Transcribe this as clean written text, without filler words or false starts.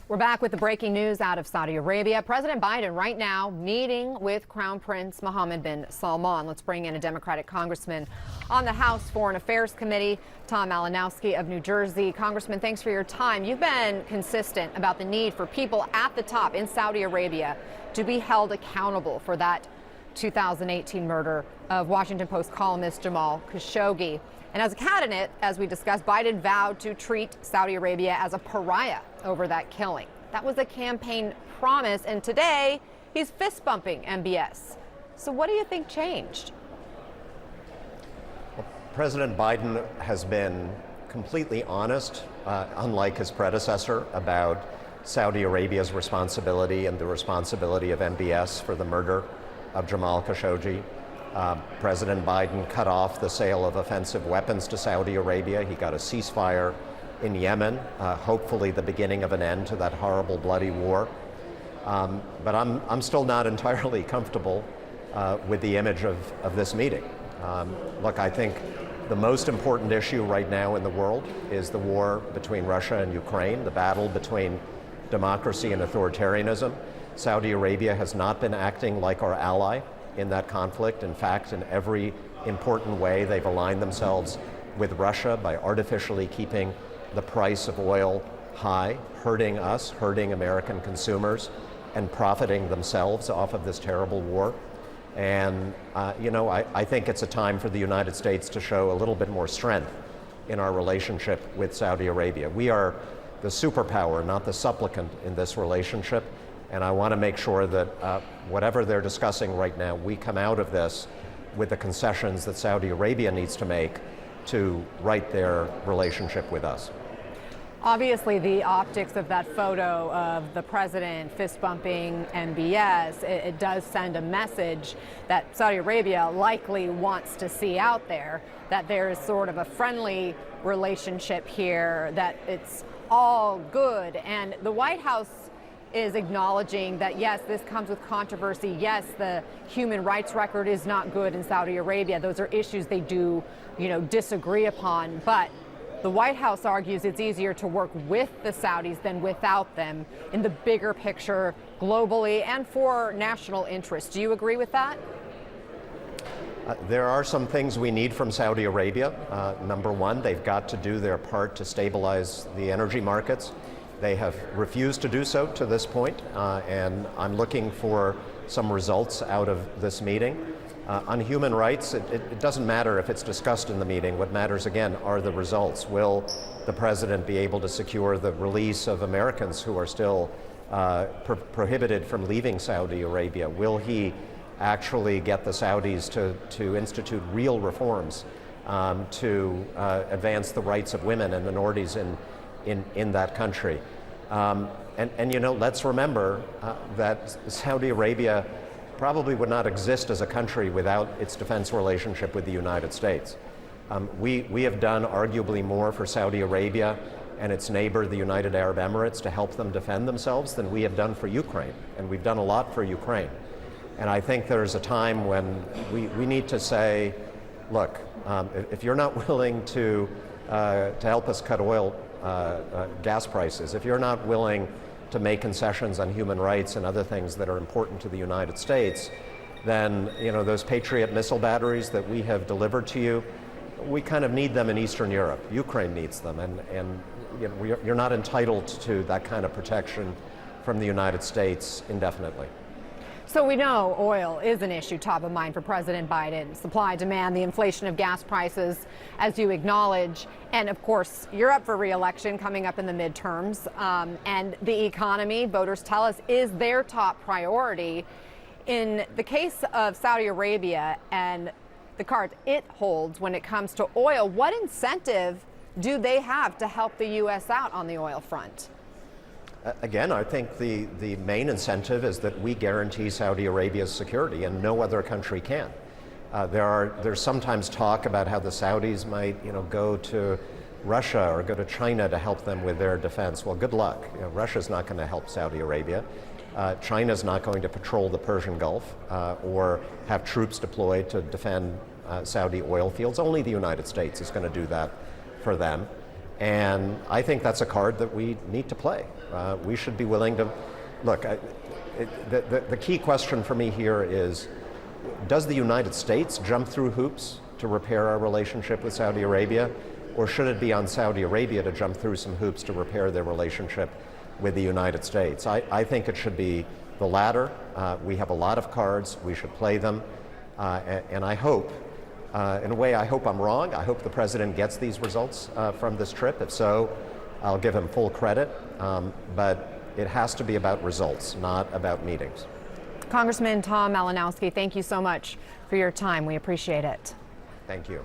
We're back with the breaking news out of Saudi Arabia. President Biden right now meeting with Crown Prince Mohammed bin Salman. Let's bring in a Democratic congressman on the House Foreign Affairs Committee, Tom Malinowski of New Jersey. Congressman, thanks for your time. You've been consistent about the need for people at the top in Saudi Arabia to be held accountable for that 2018 murder of Washington Post columnist Jamal Khashoggi. And as a candidate, as we discussed, Biden vowed to treat Saudi Arabia as a pariah over that killing. That was a campaign promise, and today he's fist-bumping MBS. So what do you think changed? Well, President Biden has been completely honest, unlike his predecessor, about Saudi Arabia's responsibility and the responsibility of MBS for the murder of Jamal Khashoggi. President Biden cut off the sale of offensive weapons to Saudi Arabia. He got a ceasefire in Yemen, hopefully the beginning of an end to that horrible, bloody war. But I'm still not entirely comfortable with the image of this meeting. Look, I think the most important issue right now in the world is the war between Russia and Ukraine, the battle between democracy and authoritarianism. Saudi Arabia has not been acting like our ally in that conflict. In fact, in every important way, they've aligned themselves with Russia by artificially keeping the price of oil high, hurting us, hurting American consumers, and profiting themselves off of this terrible war. And, I think it's a time for the United States to show a little bit more strength in our relationship with Saudi Arabia. We are the superpower, not the supplicant in this relationship. And I want to make sure that whatever they're discussing right now, we come out of this with the concessions that Saudi Arabia needs to make to right their relationship with us. Obviously, the optics of that photo of the president fist-bumping MBS, it does send a message that Saudi Arabia likely wants to see out there, that there's sort of a friendly relationship here, that it's all good. And the White House is acknowledging that, yes, this comes with controversy. Yes, the human rights record is not good in Saudi Arabia. Those are issues they do, disagree upon. But the White House argues it's easier to work with the Saudis than without them in the bigger picture globally and for national interest. Do you agree with that? There are some things we need from Saudi Arabia. Number one, they've got to do their part to stabilize the energy markets. They have refused to do so to this point, and I'm looking for some results out of this meeting. On human rights, it doesn't matter if it's discussed in the meeting. What matters, again, are the results. Will the president be able to secure the release of Americans who are still prohibited from leaving Saudi Arabia? Will he actually get the Saudis to institute real reforms to advance the rights of women and minorities in that country? Let's remember that Saudi Arabia probably would not exist as a country without its defense relationship with the United States. We have done arguably more for Saudi Arabia and its neighbor, the United Arab Emirates, to help them defend themselves than we have done for Ukraine, and we've done a lot for Ukraine. And I think there's a time when we need to say, look, if you're not willing to help us cut gas prices, if you're not willing to make concessions on human rights and other things that are important to the United States, then those Patriot missile batteries that we have delivered to you, we kind of need them in Eastern Europe. Ukraine needs them, and you're not entitled to that kind of protection from the United States indefinitely. So we know oil is an issue top of mind for President Biden. Supply, demand, the inflation of gas prices, as you acknowledge. And of course, you're up for re-election coming up in the midterms. And the economy, voters tell us, is their top priority. In the case of Saudi Arabia and the cards it holds when it comes to oil, what incentive do they have to help the U.S. out on the oil front? Again, I think the main incentive is that we guarantee Saudi Arabia's security, and no other country can. There's sometimes talk about how the Saudis might, go to Russia or go to China to help them with their defense. Well, good luck. Russia's not going to help Saudi Arabia. China's not going to patrol the Persian Gulf or have troops deployed to defend Saudi oil fields. Only the United States is going to do that for them. And I think that's a card that we need to play. We should be willing to, look, the key question for me here is, does the United States jump through hoops to repair our relationship with Saudi Arabia? Or should it be on Saudi Arabia to jump through some hoops to repair their relationship with the United States? I think it should be the latter. We have a lot of cards. We should play them. And I hope, in a way, I hope I'm wrong. I hope the president gets these results from this trip. If so, I'll give him full credit. But it has to be about results, not about meetings. Congressman Tom Malinowski, thank you so much for your time. We appreciate it. Thank you.